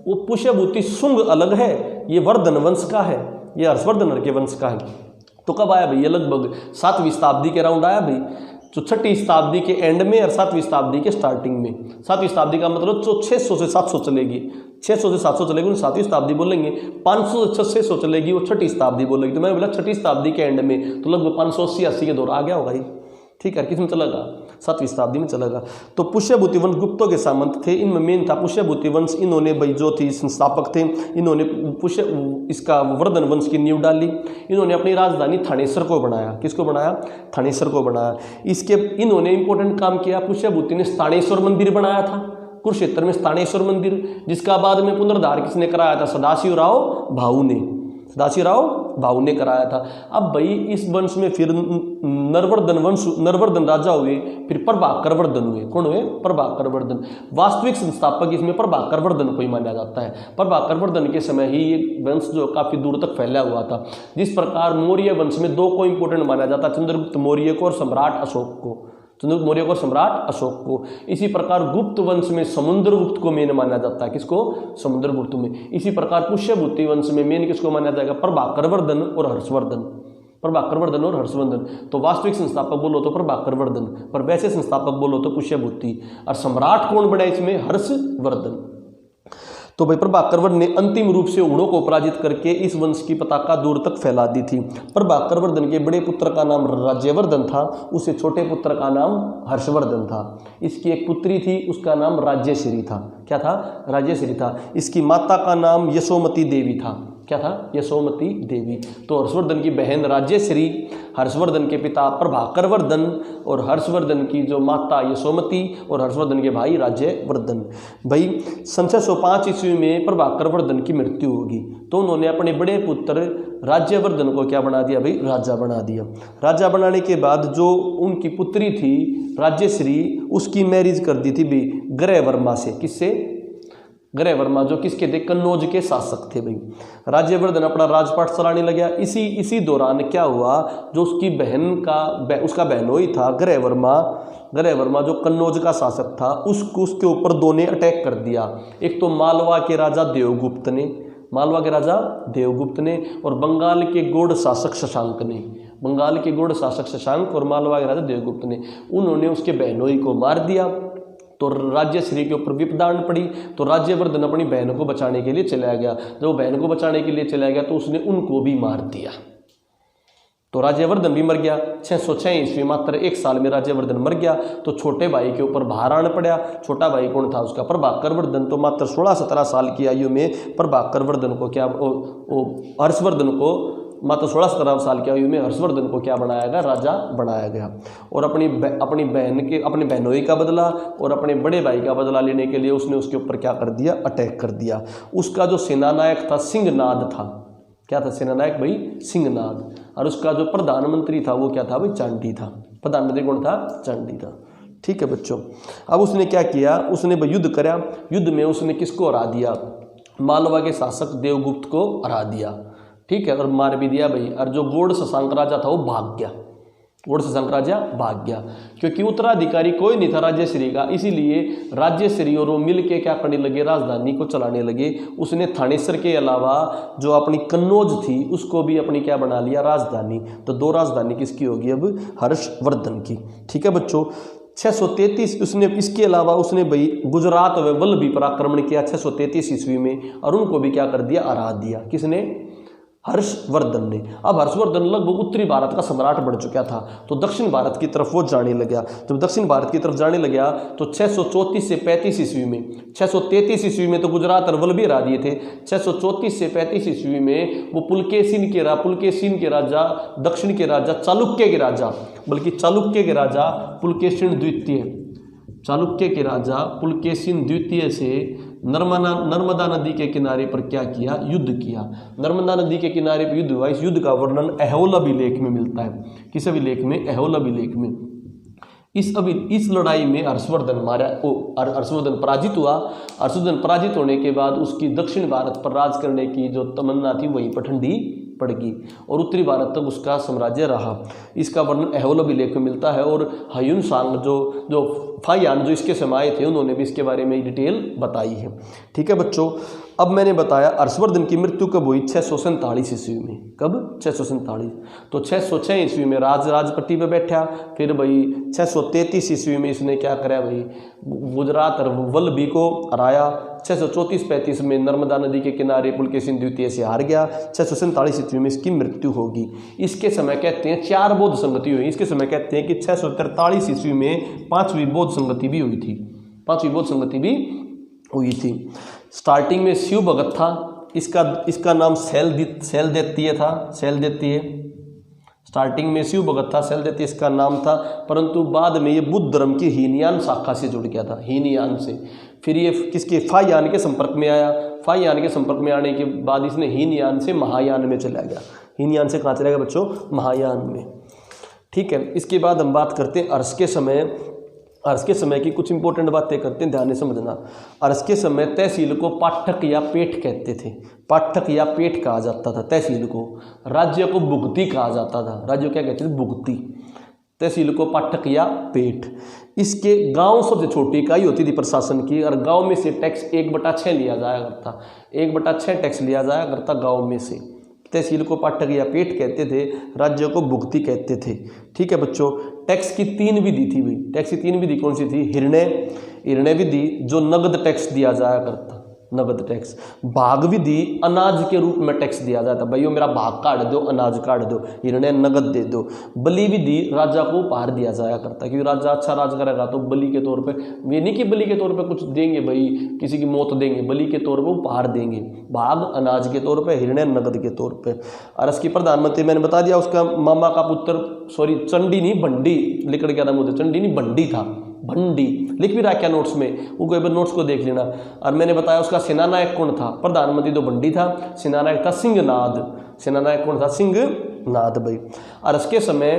वो पुष्यभूति शुंग अलग है, ये वर्धन वंश का है, ये हर्षवर्धन के वंश का है। तो कब आया भाई? ये लगभग 7वीं शताब्दी के राउंड आया भाई। जो 6वीं शताब्दी के एंड में और 7वीं शताब्दी के स्टार्टिंग में। 7वीं शताब्दी का मतलब जो 600 से 700 चलेगी, 600 से 700 चलेगी, उन 7वीं शताब्दी बोलेंगे। 500 से 600 चलेगी, वो 6वीं शताब्दी बोलेगी। तो मैंने बोला 6वीं शताब्दी के एंड में, तो लगभग 580-80 के दौर आ गया होगा ये। ठीक है, किसमें चलेगा? 7वीं शताब्दी में चलेगा। तो पुष्यभूति वंश गुप्तों के सामंत थे। इनमें मेन था पुष्यभूति वंश। इन्होंने भाई जो थी संस्थापक थे, इन्होंने इसका वर्धन वंश की नींव डाली। इन्होंने अपनी राजधानी थानेसर को बनाया। किसको बनाया? थानेसर को बनाया। इसके इन्होंने इंपॉर्टेंट काम किया। पुष्यभूति ने स्थानेश्वर मंदिर बनाया था, कुरुक्षेत्र में स्थानेश्वर मंदिर, जिसका बाद में पुनर्धार किसने कराया था? सदाशिवराव भाऊ ने। सदाशिवराव भाऊ ने कराया था। अब भाई इस वंश में फिर नरवर्धन राजा हुए, फिर प्रभाकर वर्धन हुए। कौन हुए? प्रभाकर वर्धन। वास्तविक संस्थापक इसमें प्रभाकर वर्धन को ही माना जाता है। प्रभाकर वर्धन के समय ही ये वंश जो काफी दूर तक फैला हुआ था। जिस प्रकार मौर्य वंश में 2 को इंपोर्टेंट माना जाता है, चंद्रगुप्त मौर्य को और सम्राट अशोक को। चंद्रगुप्त मौर्य को और सम्राट अशोक को। इसी प्रकार गुप्त वंश में समुद्रगुप्त को मेन माना जाता है। किसको? समुद्रगुप्त में। इसी प्रकार पुष्यभूति वंश में मेन किसको माना जाएगा? प्रभाकर वर्धन और हर्षवर्धन। प्रभाकर वर्धन और हर्षवर्धन। तो वास्तविक संस्थापक बोलो तो प्रभाकर वर्धन, पर वैसे संस्थापक बोलो तो पुष्यभूति। और सम्राट कौन बना इसमें? हर्षवर्धन। तो भाई प्रभाकर वर्धन ने अंतिम रूप से हुणों को पराजित करके इस वंश की पताका दूर तक फैला दी थी। प्रभाकर वर्धन के बड़े पुत्र का नाम राज्यवर्धन था, उससे छोटे पुत्र का नाम हर्षवर्धन था। इसकी एक पुत्री थी, उसका नाम राज्यश्री था। क्या था? राज्यश्री था। इसकी माता का नाम यशोमती देवी था। क्या था? यशोमती देवी। तो हर्षवर्धन की बहन राज्यश्री, हर्षवर्धन के पिता प्रभाकर वर्धन और हर्षवर्धन की जो माता यशोमती और हर्षवर्धन के भाई राज्यवर्धन। भाई 605 ईस्वी में प्रभाकर वर्धन की मृत्यु होगी। तो उन्होंने अपने बड़े पुत्र राज्यवर्धन को क्या बना दिया भाई? राजा बना दिया। राजा बनाने के बाद जो उनकी पुत्री थी राज्यश्री, उसकी मैरिज कर दी थी भाई ग्रहवर्मा से। किससे? ग्रहवर्मा, जो किसके थे? कन्नौज के शासक थे भाई। राज्यवर्धन अपना राजपाट चलाने लगा। इसी दौरान क्या हुआ? जो उसकी बहन का उसका बहनोई था ग्रहवर्मा जो कन्नौज का शासक था, उसके ऊपर 2 ने अटैक कर दिया। एक तो मालवा के राजा देवगुप्त ने और बंगाल के गौड़ शासक शशांक और मालवा के राजा देवगुप्त ने। उन्होंने उसके बहनोई को मार दिया। तो राज्यश्री के ऊपर विपदान पड़ी। तो राज्यवर्धन अपनी बहन को बचाने के लिए चला गया। जब वो बहन को बचाने के लिए चला गया तो उसने उनको भी मार दिया। तो राज्यवर्धन भी मर गया। 606 ईस्वी, मात्र 1 साल में राज्यवर्धन मर गया। तो छोटे भाई के ऊपर भार आना पड़ा। छोटा भाई कौन था? उसका प्रभाकर वर्धन। तो मात्र 16-17 साल की आयु में प्रभाकर वर्धन को क्या हर्षवर्धन को मात्र 16-17 साल की आयु में हर्षवर्धन को क्या बनाया गया? राजा बनाया गया। और अपनी बहनोई का बदला और अपने बड़े भाई का बदला लेने के लिए उसने उसके ऊपर क्या कर दिया? अटैक कर दिया। उसका जो सेनानायक था सिंहनाद था। क्या था सेनानायक भाई? सिंहनाद। और उसका जो प्रधानमंत्री था वो क्या था भाई? चांडी था। प्रधानमंत्री कौन था? चांडी था। ठीक है बच्चों, अब उसने क्या किया? उसने युद्ध करा। युद्ध में उसने किसको हरा दिया? मालवा के शासक देवगुप्त को हरा दिया। ठीक है, और मार भी दिया भाई। और जो गौड़ शशांक राजा था वो भाग गया। गौड़ शशांक राजा भाग गया क्योंकि उत्तराधिकारी कोई नहीं था राज्यश्री का। इसीलिए राज्यश्री और वो मिल के क्या करने लगे? राजधानी को चलाने लगे। उसने थानेसर के अलावा जो अपनी कन्नौज थी उसको भी अपनी क्या बना लिया? राजधानी। तो 2 राजधानी किसकी होगी अब? हर्षवर्धन की। ठीक है बच्चों, 633 उसने इसके अलावा उसने भाई गुजरात व वल्लभी पर आक्रमण किया 633 ईस्वी में, और उनको भी क्या कर दिया? हरा दिया। किसने? हर्षवर्धन ने। अब हर्षवर्धन लगभग उत्तरी भारत का सम्राट बन चुका था, तो दक्षिण भारत की तरफ वो जाने लगा। जब दक्षिण भारत की तरफ जाने लगा तो 634 से 35 ईस्वी में, 633 ईस्वी में तो गुजरात और वल्लभी हरा दिए थे, 634 से 35 ईस्वी में वो पुलकेशिन के राजा, दक्षिण के राजा, चालुक्य के राजा, बल्कि चालुक्य के राजा पुलकेशिन द्वितीय से नर्मदा नदी के किनारे पर क्या किया, युद्ध किया। नर्मदा नदी के किनारे पर युद्ध हुआ। इस युद्ध का वर्णन अहोल अभिलेख में मिलता है। किस अभिलेख में? अहोल अभिलेख में। इस लड़ाई में हर्षवर्धन पराजित हुआ। हर्षवर्धन पराजित होने के बाद उसकी दक्षिण भारत पर राज करने की जो तमन्ना थी वहीं पर ठंडी पड़ गई और उत्तरी भारत तक उसका साम्राज्य रहा। इसका वर्णन अहोल अभिलेख में मिलता है। और ह्युन सांग जो फाहियान जो इसके समाये थे उन्होंने भी इसके बारे में डिटेल बताई है। ठीक है बच्चों, अब मैंने बताया हर्षवर्धन की मृत्यु कब हुई? 647 ईस्वी में। कब? 647। तो 606 ईस्वी में राजपट्टी पे बैठा। फिर भाई 633 ईस्वी में इसने क्या करा भाई, गुजरात और वल्लभी को हराया। 634-35 में नर्मदा नदी के किनारे पुलकेशिन द्वितीय से हार गया। 647 ईस्वी में इसकी मृत्यु होगी। इसके समय कहते हैं 4 बौद्ध संगति हुई। इसके समय कहते हैं कि 643 ईस्वी में 5वीं बौद्ध संगति भी हुई थी। 5वीं बौद्ध संगति भी हुई थी। स्टार्टिंग में शिव भगत था। इसका नाम शैलदेत्य था। स्टार्टिंग में शिव भगत था, शैलदेत्य इसका नाम था, परंतु बाद में ये बुद्ध धर्म की हीनयान शाखा से जुड़ गया था, हीनयान से। फिर ये किसके? फाहियान के संपर्क में आया। फाहियान के संपर्क में आने के बाद इसने हीनयान से महायान में चला गया। हीनयान से कहाँ चला गया बच्चों? महायान में। ठीक है, इसके बाद हम बात करते हैं अर्श के समय की कुछ इंपॉर्टेंट बातें करते हैं, ध्यान से समझना। अर्श के समय तहसील को पाठक या पेठ कहते थे। पाठक या पेठ कहा जाता था तहसील को। राज्य को भुगती कहा जाता था। राज्य क्या कहते थे? भुगती। तहसील को पाठक या पेठ। इसके गांव सबसे छोटी इकाई होती थी प्रशासन की, और गांव में से टैक्स 1/6 लिया जाया करता। 1/6 टैक्स लिया जाया करता गांव में से। तहसील को पाठक या पेठ कहते थे, राज्य को भुगती कहते थे। ठीक है बच्चों, टैक्स की 3 विधि थी भाई। टैक्स की 3 विधि कौन सी थी? हिरण्य विधि जो नगद टैक्स दिया जाया करता, नगद टैक्स। भाग विधि अनाज के रूप में टैक्स दिया जाता, भाई मेरा भाग काट दो, अनाज काट दो, हिरण्य नगद दे दो। बलि विधि राजा को उपहार दिया जाया करता, क्योंकि राजा अच्छा राज करेगा तो बलि के तौर पे, वे नहीं कि बलि के तौर पे कुछ देंगे भाई, किसी की मौत देंगे, बलि के तौर पे उपहार देंगे। भाग अनाज के तौर पे, हिरण्य नगद के तौर पे। और इसकी प्रधानमंत्री मैंने बता दिया, उसका मामा का पुत्र, चंडी नहीं भंडी लिख गया था मुझे, चंडी नहीं भंडी था, भंडी लिख भी रहा क्या नोट्स में, वो कोई बार नोट्स को देख लेना। और मैंने बताया उसका सेनानायक कौन था? प्रधानमंत्री तो भंडी था, सेनानायक था सिंहनाद। सेनानायक कौन था? सिंहनाद भाई। और इसके समय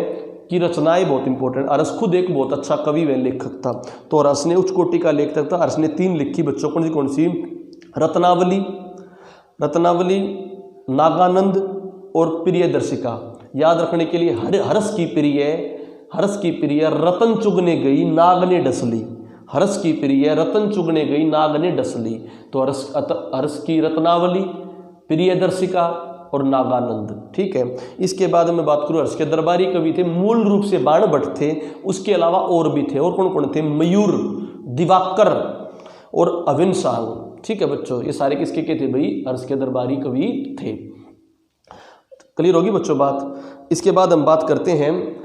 की रचनाएं बहुत इंपॉर्टेंट। अरस खुद एक बहुत अच्छा कवि व लेखक था, तो अरस ने उच्च कोटि का लेखक था। अरस ने 3 लिखी बच्चों, कौन सी? रत्नावली, नागानंद और प्रियदर्शिका। याद रखने के लिए हर्ष की प्रिय रतन चुगने गई नाग ने डसली। हर्ष की प्रिय रतन चुगने गई नाग ने डसली। तो हर्ष की रत्नावली, प्रियदर्शिका और नागानंद। ठीक है, इसके बाद में बात करूँ, हर्ष के दरबारी कवि थे, मूल रूप से बाणभट्ट थे, उसके अलावा और भी थे। और कौन कौन थे? मयूर, दिवाकर और अविनसांग। ठीक है बच्चों, ये सारे किसके के थे भाई? हर्ष के दरबारी कवि थे। क्लियर होगी बच्चों बात। इसके बाद हम बात करते हैं,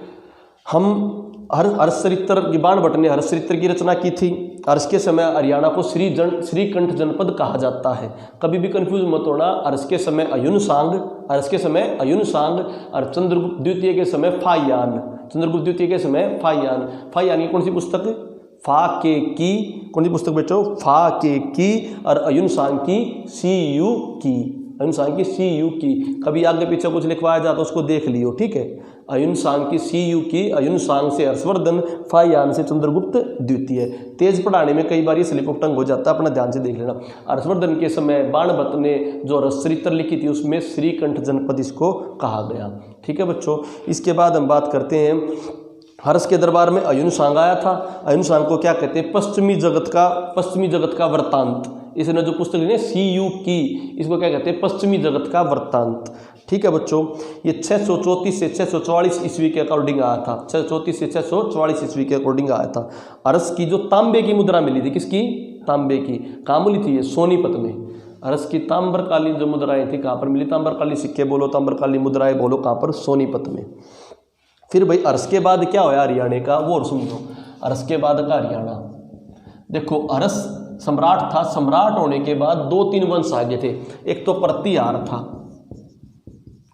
हम हर्षचरित्र की, बाणभट्ट ने हर्षचरित्र की रचना की थी। हर्ष के समय हरियाणा को श्रीकंठ जनपद कहा जाता है। कभी भी कंफ्यूज मत होना। हर्ष के समय अयुन सांग और चंद्रगुप्त द्वितीय के समय फाहियान। फाहियान की कौन सी पुस्तक? फाके की। कौन सी पुस्तक बेटो? फाके की। और अयुन सांग की सीयू की। कभी आगे पीछे कुछ लिखवाया जाता तो उसको देख लियो। ठीक है, अयुन सांग की सीयू की। अयुन सांग से हर्षवर्धन, फाहियान से चंद्रगुप्त द्वितीय। तेज पढ़ाने में कई बार ये स्लिप ऑफ टंग हो जाता है, अपना ध्यान से देख लेना। हर्षवर्धन के समय बाणभट्ट ने जो हर्षचरित्र लिखी थी उसमें श्रीकंठ जनपद इसको कहा गया। ठीक है बच्चों, इसके बाद हम बात करते हैं, हर्ष के दरबार में अयुन सांग आया था। अयुन सांग को क्या कहते हैं? पश्चिमी जगत का वृत्तांत। इसने जो पुस्तक लिखी सीयू की, इसको क्या कहते हैं? पश्चिमी जगत का वृत्तांत। ठीक है बच्चों, ये 634 से 644 ईस्वी के अकॉर्डिंग आया था। 634 से 644 ईस्वी के अकॉर्डिंग आया था। हर्ष की जो तांबे की मुद्रा मिली थी, किसकी? तांबे की। कहाँ मिली थी? ये सोनीपत में। अरस की ताम्रकालीन जो मुद्राएं थी कहाँ पर मिली? ताम्रकालीन सिक्के बोलो, ताम्रकालीन मुद्राएं बोलो, कहाँ पर? सोनीपत में। फिर भाई अरस के बाद क्या होया हरियाणा का, वो और समझो। अरस के बाद का हरियाणा, देखो अरस सम्राट था, सम्राट होने के बाद 2-3 वंश आगे थे। एक तो प्रतिहार था,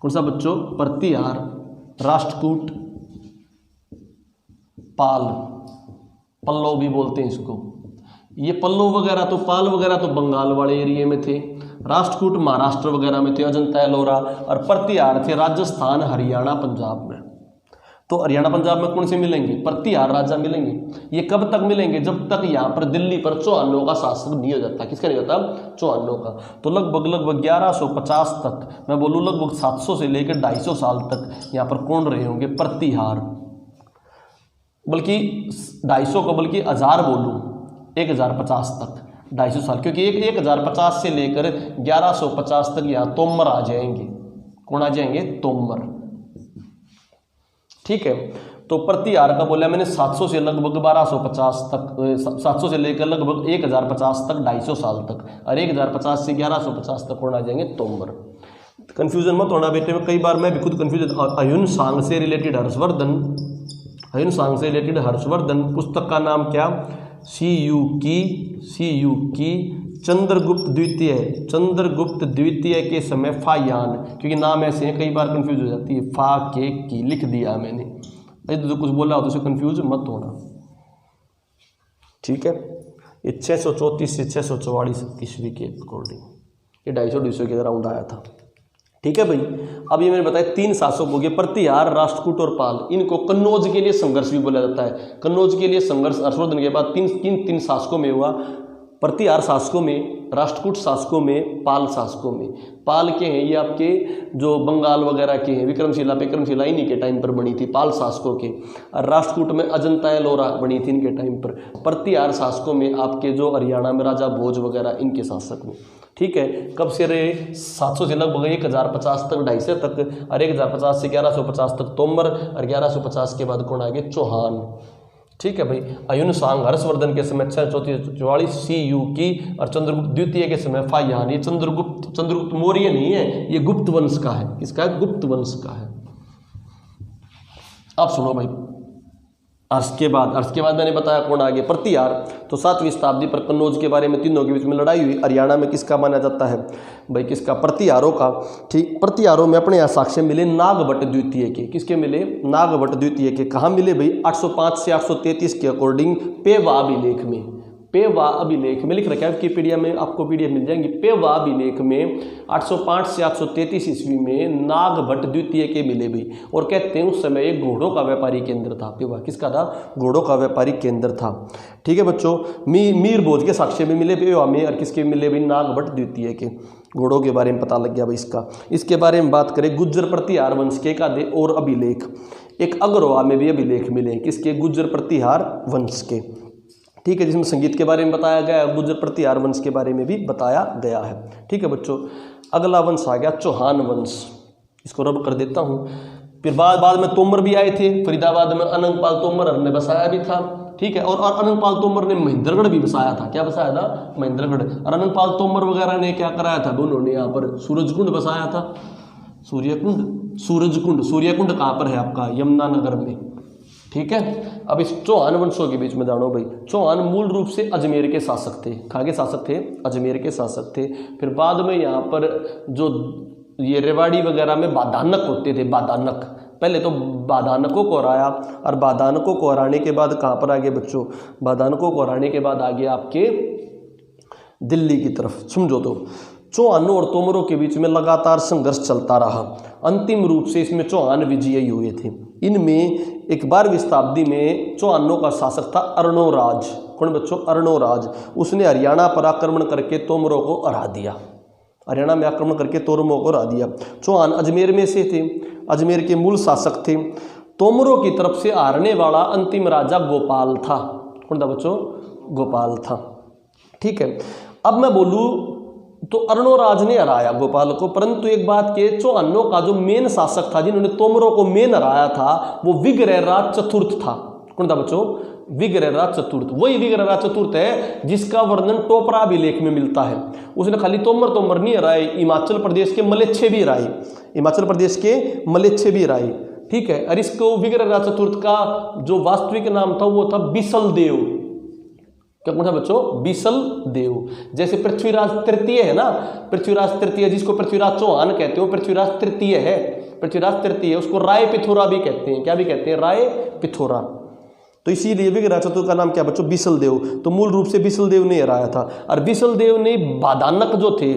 कौन सा बच्चों? प्रतिहार, राष्ट्रकूट, पाल, पल्लव भी बोलते हैं इसको। ये पल्लव वगैरह तो, पाल वगैरह तो बंगाल वाले एरिया में थे, राष्ट्रकूट महाराष्ट्र वगैरह में थे, अजंता एलोरा, और प्रतिहार थे राजस्थान, हरियाणा, पंजाब में। तो हरियाणा पंजाब में कौन से मिलेंगे? प्रतिहार राजा मिलेंगे। ये कब तक मिलेंगे? जब तक यहाँ पर दिल्ली पर चौहानों का शासन नहीं हो जाता। किसका नहीं होता? चौहानों का। तो लगभग 1150 तक, मैं बोलूँ लगभग 700 से लेकर 250 साल तक यहाँ पर कौन रहे होंगे? प्रतिहार। बल्कि 250 को, बल्कि 1000 बोलूँ, 1050 तक, 250 साल, क्योंकि 1050 से लेकर 1150 तक यहाँ तोमर आ जाएंगे। कौन आ जाएंगे? तोमर। ठीक है, तो प्रतिहार का बोला मैंने 700 से लगभग 1250 तक, 700 से लेकर लगभग 1050 तक, 250 साल तक, और 1050 से 1150 तक कौन आ जाएंगे? तोमर। कंफ्यूजन मत होना बेटे, में कई बार मैं भी खुद कंफ्यूज। अयुन सांग से रिलेटेड हर्षवर्धन, अयुन सांग से रिलेटेड हर्षवर्धन, पुस्तक का नाम क्या? CU की चंद्रगुप्त द्वितीय, चंद्रगुप्त द्वितीय के समय फायान, क्योंकि नाम ऐसे हैं कई बार कंफ्यूज हो जाती है। फा के की लिख दिया मैंने, तो कुछ बोला हो तो उसे कंफ्यूज मत होना। ठीक है, ये 634 से 644 ईस्वी के अकॉर्डिंग, ये 250 के अराउंड आया था। ठीक है भाई, अब ये मैंने बताया 3 शासक हो गए, प्रतिहार, राष्ट्रकूट और पाल। इनको कन्नौज के लिए संघर्ष भी बोला जाता है। कन्नौज के लिए संघर्ष हर्षवर्धन के बाद तीन शासकों में हुआ, प्रतिहार शासकों में, राष्ट्रकूट शासकों में, पाल शासकों में। पाल के हैं ये आपके जो बंगाल वगैरह के हैं, विक्रमशिला इन्हीं के टाइम पर बनी थी, पाल शासकों के। और राष्ट्रकूट में अजंता एलोरा बनी थी इनके टाइम पर। प्रतिहार शासकों में आपके जो हरियाणा में राजा भोज वगैरह, इनके शासक में। ठीक है, कब से रहे? 700 से लगभग 1050 तक, 250 तक, और 1050 से 1150 तक तोमर, और 1150 के बाद कौन आ गए? चौहान। ठीक है भाई, अयुन सांग हर्षवर्धन के समय 644 CU की, और चंद्रगुप्त द्वितीय के समय फायान। ये चंद्रगुप्त मौर्य नहीं है, ये गुप्त वंश का है। किसका है? गुप्त वंश का है। अब सुनो भाई, अर्श के बाद मैंने बताया कौन आ गए? प्रतिहार। तो 7वीं शताब्दी पर कन्नौज के बारे में तीनों के बीच में लड़ाई हुई। हरियाणा में किसका माना जाता है भाई? किसका? प्रतिहारों का। ठीक, प्रतिहारों में अपने यहाँ साक्ष्य मिले नागभट्ट द्वितीय के। किसके मिले? नागभट्ट द्वितीय के। कहाँ मिले भाई? 805 से 833 के अकॉर्डिंग पेवा अभिलेख में। पेवा अभिलेख में लिख रखा है विकिपीडिया में, आपको पीडीएफ मिल जाएंगी। पेवा अभिलेख में 805 से 833 ईस्वी में नागभट्ट द्वितीय के मिले भी, और कहते हैं उस समय एक घोड़ों का व्यापारी केंद्र था। पेवा किसका था? घोड़ों का व्यापारी केंद्र था। ठीक है बच्चों, मीर भोज के साक्ष्य भी मिले पेवा में, और किसके मिले भी? नागभट्ट द्वितीय के। घोड़ों के बारे में पता लग गया भाई इसका। इसके बारे में बात करें, गुज्जर प्रतिहार वंश के का दे और अभिलेख। एक अग्रवा में भी अभिलेख मिले, किसके? गुज्जर प्रतिहार वंश के। ठीक है, जिसमें संगीत के बारे में बताया गया है, गुज्जर प्रतिहार वंश के बारे में भी बताया गया है। ठीक है बच्चों, अगला वंश आ गया चौहान वंश। इसको रब कर देता हूँ। फिर बाद में तोमर भी आए थे। फरीदाबाद में अनंगपाल तोमर ने बसाया भी था। ठीक है, और अनंगपाल तोमर ने महेंद्रगढ़ भी बसाया था। क्या बसाया था? महेंद्रगढ़। और अनंगपाल तोमर वगैरह ने क्या कराया था? दोनों ने यहाँ पर सूरजकुंड बसाया था। सूर्यकुंड कहाँ पर है आपका? यमुनानगर में। ठीक है, अब इस चौहान वंशों के बीच में जानो भाई। चौहान मूल रूप से अजमेर के शासक थे। कहाँ के शासक थे? अजमेर के शासक थे। फिर बाद में यहाँ पर जो ये रेवाड़ी वगैरह में बादानक होते थे, बादानक, पहले तो बादानकों को हराया, और बादानकों को हराने के बाद कहाँ पर आगे बच्चों? बादानकों को हराने के बाद आगे आपके दिल्ली की तरफ। समझो तो चौहानों और तोमरों के बीच में लगातार संघर्ष चलता रहा। अंतिम रूप से इसमें चौहान विजयी हुए थे। इनमें एक 12वीं शताब्दी में चौहानों का शासक था अर्णोराज। कौन बच्चों? अर्णोराज। उसने हरियाणा पर आक्रमण करके तोमरों को हरा दिया। हरियाणा में आक्रमण करके तोमरों को हरा दिया। चौहान अजमेर में से थे, अजमेर के मूल शासक थे। तोमरों की तरफ से हारने वाला अंतिम राजा गोपाल था। कौन था बच्चों? गोपाल था। ठीक है, अब मैं बोलूँ तो अर्णोराज ने हराया गोपाल को, परंतु एक बात के, चौहानों का जो मेन शासक था जिन्होंने तोमरों को मेन हराया था, वो विग्रहराज चतुर्थ था। कौन था बच्चों? विग्रहराज चतुर्थ, वही विग्रहराज चतुर्थ है जिसका वर्णन टोपरा अभिलेख में मिलता है। उसने खाली तोमर नहीं हराए, हिमाचल प्रदेश के मलेच्छे भी हराए, हिमाचल प्रदेश के मलेच्छे भी हराए। ठीक है, और इसको विग्रहराज चतुर्थ का जो वास्तविक नाम था वो था बिसल देव। क्या कौन था बच्चों? बिसल देव। जैसे पृथ्वीराज तृतीय है ना, पृथ्वीराज तृतीय जिसको पृथ्वीराज चौहान कहते हो, पृथ्वीराज तृतीय है, पृथ्वीराज तृतीय, उसको राय पिथोरा भी कहते हैं। क्या भी कहते हैं? राय पिथोरा। तो इसीलिए विग्रहराज चतुर्थ का नाम क्या बच्चों? बिसल देव। तो मूल रूप से बिसल देव ने हराया था। और बिसल देव ने बादानक जो थे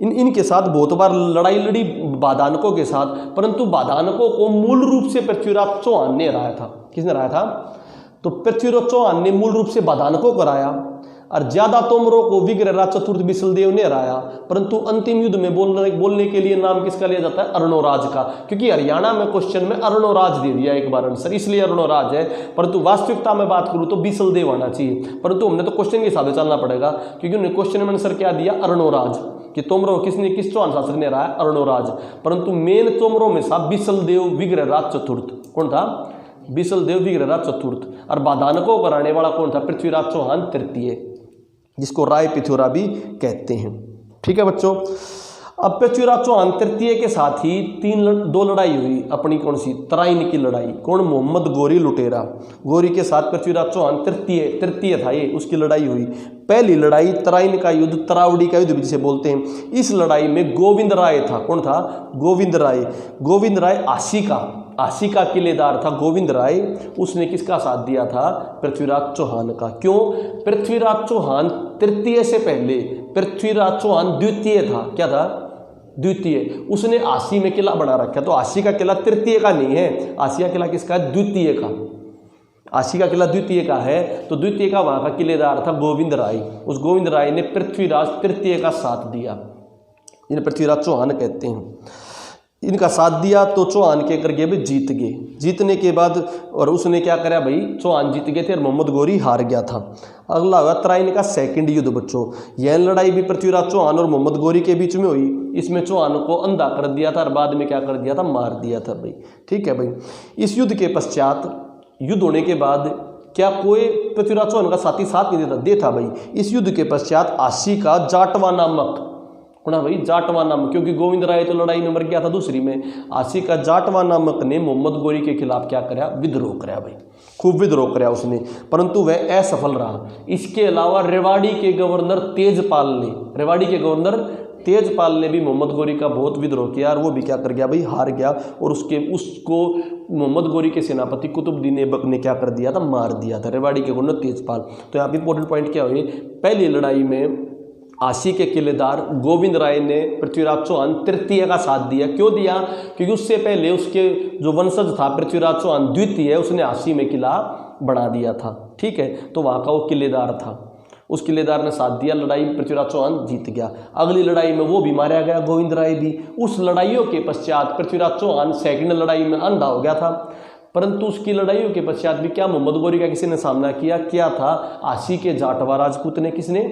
इनके साथ बहुत बार लड़ाई लड़ी बादानकों के साथ, परंतु बादानकों को मूल रूप से पृथ्वीराज चौहान ने हराया था। किसने हराया था? तो पृथ्वीराज चौहान ने मूल रूप से बादानकों को हराया और ज्यादा तोमरों को विग्रहराज चतुर्थ बिसलदेव ने हराया। परंतु अंतिम युद्ध में बोलने के लिए नाम किसका लिया जाता है? अरुणोराज का, क्योंकि हरियाणा में क्वेश्चन में अरुणोराज दे दिया एक बार आंसर, इसलिए अरुणोराज है। परंतु वास्तविकता में बात करूं तो बिसलदेव आना चाहिए, परंतु हमने तो क्वेश्चन के हिसाब से चलना पड़ेगा, क्योंकि उन्होंने क्वेश्चन में आंसर क्या दिया? अरुणोराज, कि तोमरों किस चौहान शासक ने हराया? अरुणोराज। परंतु मेन तोमरों में था बिसलदेव विग्रहराज चतुर्थ। कौन था? बिसलदेव विग्रहराज चतुर्थ। और बादानकों को हराने वाला कौन था? पृथ्वीराज चौहान तृतीय, जिसको राय पिथोरा भी कहते हैं। ठीक है बच्चों, अब पृथ्वीराज चौहान तृतीय के साथ ही दो लड़ाई हुई अपनी। कौन सी? तराइन की लड़ाई। कौन? मोहम्मद गोरी लुटेरा, गोरी के साथ पृथ्वीराज चौहान तृतीय था ये, उसकी लड़ाई हुई। पहली लड़ाई तराइन का युद्ध, तरावड़ी का युद्ध भी जिसे बोलते हैं। इस लड़ाई में गोविंद राय था। कौन था? गोविंद राय। गोविंद राय आशी का किलेदार था गोविंद राय। उसने किसका साथ दिया था? पृथ्वीराज चौहान का। क्यों? पृथ्वीराज चौहान तृतीय से पहले पृथ्वीराज चौहान द्वितीय था। क्या था? द्वितीय। उसने आशी में किला बना रखा, तो आशी का किला तृतीय का नहीं है, आशी का किला किसका है? द्वितीय का। आशी का किला द्वितीय का है, तो द्वितीय का वहां का किलेदार था गोविंद राय। उस गोविंद राय ने पृथ्वीराज तृतीय का साथ दिया, इन्हें पृथ्वीराज चौहान कहते हैं। इनका साथ दिया तो चौहान के करके भी जीत गए। जीतने के बाद और उसने क्या करा भाई? चौहान जीत गए थे और मोहम्मद गोरी हार गया था। अगला हुआ तराइन का सेकंड युद्ध बच्चों। यह लड़ाई भी पृथ्वीराज चौहान और मोहम्मद गोरी के बीच में हुई। इसमें चौहान को अंधा कर दिया था और बाद में क्या कर दिया था? मार दिया था भाई। ठीक है भाई। इस युद्ध के पश्चात, युद्ध होने के बाद क्या कोई पृथ्वीराज चौहान का साथी साथ नहीं देता? देता भाई। इस युद्ध के पश्चात आशी का जाटवा नामक, भाई जाटवा नामक, क्योंकि गोविंद राय तो लड़ाई में मर गया था दूसरी में, आशी का जाटवा नामक ने मोहम्मद गोरी के खिलाफ क्या कराया? विद्रोह कराया भाई, खूब विद्रोह कराया उसने, परंतु वह असफल रहा। इसके अलावा रेवाड़ी के गवर्नर तेजपाल ने भी मोहम्मद गोरी का बहुत विद्रोह किया और वो भी क्या कर गया भाई? हार गया। और उसको मोहम्मद गोरी के सेनापति कुतुबुद्दीन ऐबक ने क्या कर दिया था? मार दिया था, रेवाड़ी के गवर्नर तेजपाल। तो यहाँ पे इंपॉर्टेंट पॉइंट क्या हुए? पहली लड़ाई में आशी के किलेदार गोविंद राय ने पृथ्वीराज चौहान तृतीय का साथ दिया। क्यों दिया? क्योंकि उससे पहले उसके जो वंशज था पृथ्वीराज चौहान द्वितीय, उसने आशी में किला बना दिया था। ठीक है, तो वहां का वो किलेदार था, उस किलेदार ने साथ दिया। लड़ाई पृथ्वीराज चौहान जीत गया। अगली लड़ाई में वो भी मारा गया, गोविंद राय भी। उस लड़ाइयों के पश्चात पृथ्वीराज चौहान सेकंड लड़ाई में अंधा हो गया था, परंतु उसकी लड़ाइयों के पश्चात भी क्या मोहम्मद गोरी का किसी ने सामना किया था? आशी के जाटवा राजपूत ने। किसने?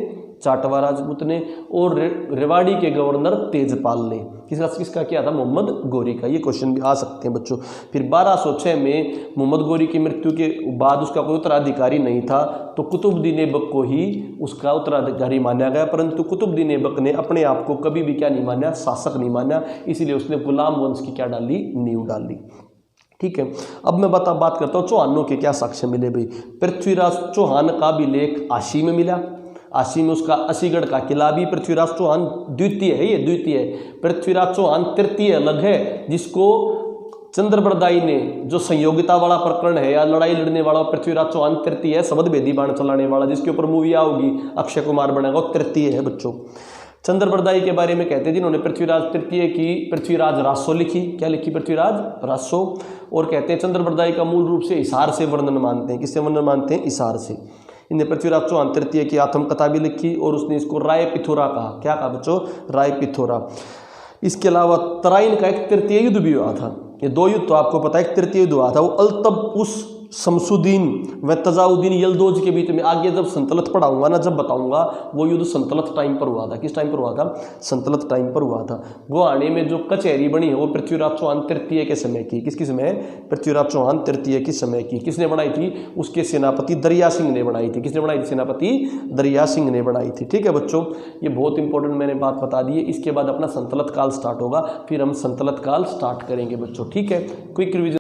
जाटवा राजपूत ने। और रेवाड़ी के गवर्नर तेजपाल ने। किसका किया था? मोहम्मद गोरी का। ये क्वेश्चन भी आ सकते हैं बच्चों। फिर 1206 में मोहम्मद गोरी की मृत्यु के बाद उसका कोई उत्तराधिकारी नहीं था, तो कुतुबुद्दीन ऐबक को ही उसका उत्तराधिकारी माना गया। परंतु कुतुबुद्दीन ऐबक ने अपने आप को कभी भी क्या नहीं माना? शासक नहीं माना। इसीलिए उसने गुलाम वंश की क्या डाली? नींव डाली। ठीक है, अब मैं बात करता हूँ चौहानों के क्या साक्ष्य मिले भाई। पृथ्वीराज चौहान का भी लेख आशी में मिला। आशी में उसका असीगढ़ का किला भी पृथ्वीराज चौहान द्वितीय है, ये द्वितीय है। पृथ्वीराज चौहान तृतीय अलग है, जिसको चंद्रबरदाई ने, जो संयोगिता वाला प्रकरण है या लड़ाई लड़ने वाला, पृथ्वीराज चौहान तृतीय है। शबद भेदी बाण चलाने वाला, जिसके ऊपर मूवी आओगी, अक्षय कुमार बनेगा, वो तृतीय है बच्चों। चंद्रबरदाई के बारे में कहते हैं जिन्होंने पृथ्वीराज तृतीय की पृथ्वीराज रासो लिखी। क्या लिखी? पृथ्वीराज रासो। और कहते हैं चंद्रबरदाई का मूल रूप से हिसार से वर्णन मानते हैं। किससे वर्णन मानते हैं? हिसार से। इन्हें पृथ्वीराज चौहान तृतीय की आत्मकथा भी लिखी और उसने इसको राय पिथोरा कहा। क्या कहा बच्चों? राय पिथोरा। इसके अलावा तराइन का एक तृतीय युद्ध भी हुआ था। ये दो युद्ध तो आपको पता है, एक तृतीय युद्ध हुआ था, वो अल्तबउस शमसुद्दीन व तजाउद्दीन यलदौज के बीच में। आगे जब संतलत पढ़ाऊंगा ना, जब बताऊंगा, वो युद्ध संतलत टाइम पर हुआ था। किस टाइम पर हुआ था? संतलत टाइम पर हुआ था। गुआने में जो कचहरी बनी है वो पृथ्वीराज चौहान तृतीय के समय की। किसकी समय? पृथ्वीराज चौहान तृतीय के समय की। किसने बनाई थी? उसके सेनापति दरिया सिंह ने बनाई थी। किसने बनाई थी? सेनापति दरिया सिंह ने बनाई थी। ठीक है बच्चों, ये बहुत इंपॉर्टेंट मैंने बात बता दी है। इसके बाद अपना संतलत काल स्टार्ट होगा, फिर हम संतलत काल स्टार्ट करेंगे बच्चों। ठीक है, क्विक रिवीजन।